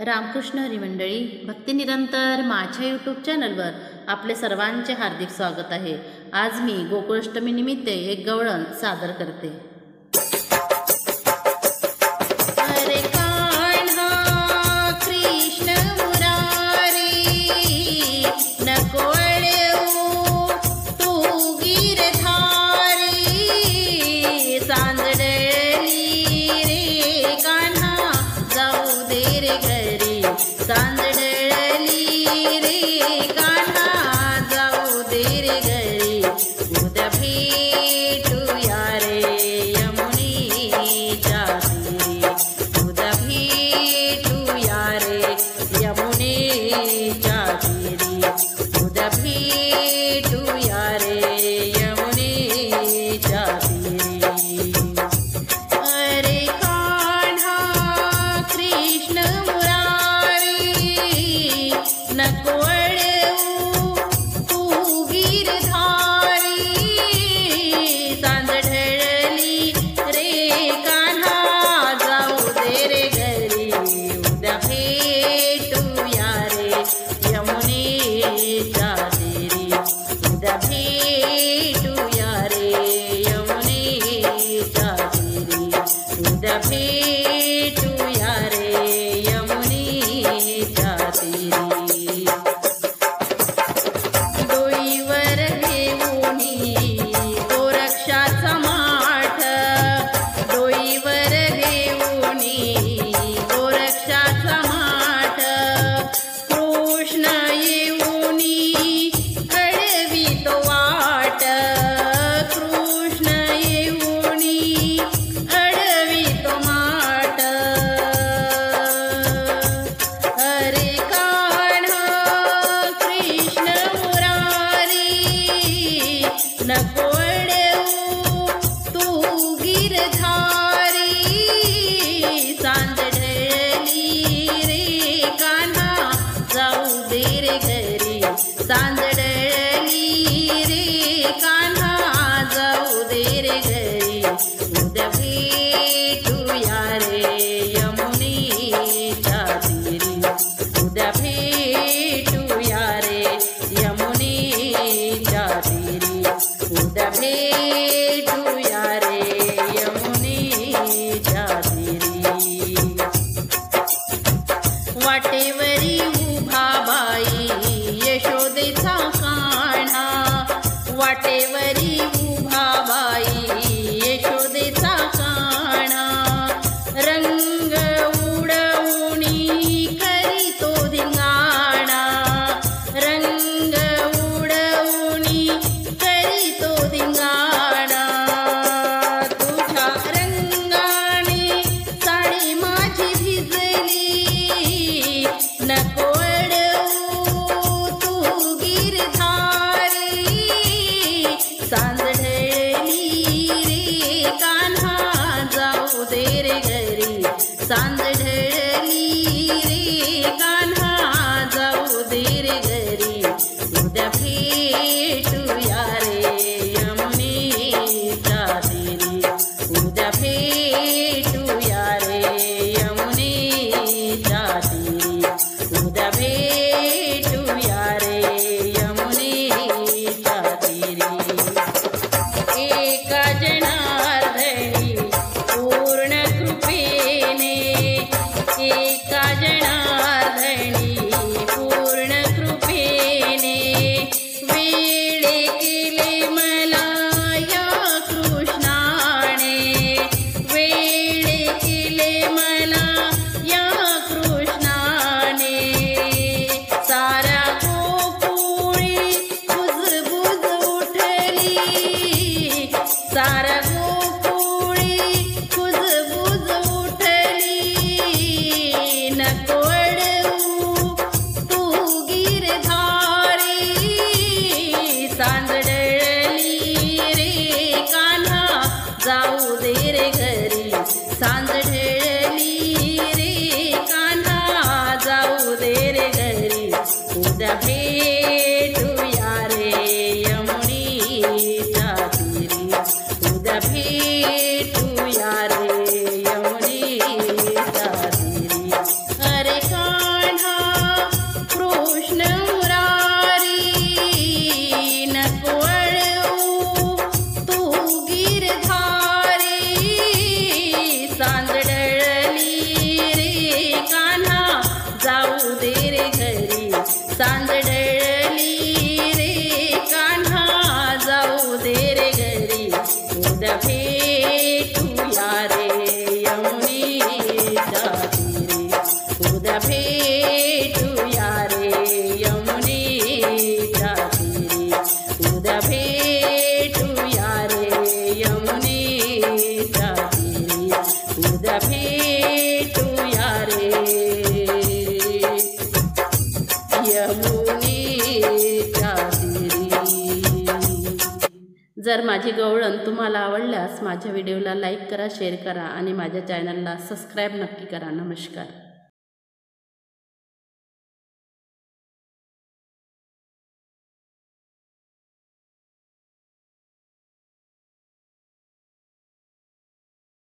रामकृष्ण हरी मंडळी, भक्ती निरंतर माझ्या यूट्यूब चॅनलवर आपले सर्वांचे हार्दिक स्वागत आहे। आज मी गोकुळाष्टमी निमित्त एक गवळण सादर करते। अरे कान्हा कृष्ण मुरारी नको अळवू तू गिरधारी, सांजडली रे कान्हा जाऊ दे रे घरी, सांजडली रे कान्हा जाऊ दे रे घरी, उद्या भेटूया रे यमुनेच्या तीरी, उद्या भेटूया रे यमुनेच्या तीरी, उद्या भेटूया रे यमुनेच्या तीरी। अरे कान्हा कृष्ण मुरारी नको अळवू तू गिरधारी, सांजडली रे कान्हा जाऊ दे रे घरी, उद्या भेटूया रे यमुनेच्या तीरी, उद्या भेटूया रे यमुनेच्या तीरी, उद्या भेटूया रे यमुनेच्या तीरी। डोईवर घेऊनी तो रक्षाचा माठ, डोईवर घेऊनी तो रक्षाचा माठ, कृष्ण येऊनी अळवी तो वाट, कृष्ण येऊनी अळवी तो माट। अरे कान्हा कृष्ण मुरारी नको अळवू तू गिरधारी, सांजडली रे कान्हा जाऊ दे रे घरी, सांजडली रे कान्हा जाऊ दे रे घरी, उद्या भेटूया रे यमुनेच्या तीरी, उद्या भेटूया रे यमुनेच्या तीरी, उद्या भेटूया रे यमुनेच्या तीरी। वाटेवरी उभा बाई यशोदेचा कान्हा, वाटेवरी उभा बाई यशोदेचा कान्हा, रंग उडवूनी करीतो धिंगाणा, रंग उडवूनी करीतो धिंगाणा, तुझ्या रंगाने साडी माझी भिजली, नको अळवू तू गिरधारी, सांज डळली रे कान्हा जाऊ दे रे घरी उद्या भेटूया रे यमुनेच्या तीरी उद्या भेटूया रे यमुनेच्या तीरी उद्या भेटूया रे यमुनेच्या तीरी उद्या भेटूया रे यमुनेच्या तीरी। जर माझी गवळण तुम्हाला आवडल्यास माझ्या व्हिडिओला लाईक करा, शेअर करा आणि माझ्या चॅनलला सबस्क्राईब नक्की करा। नमस्कार।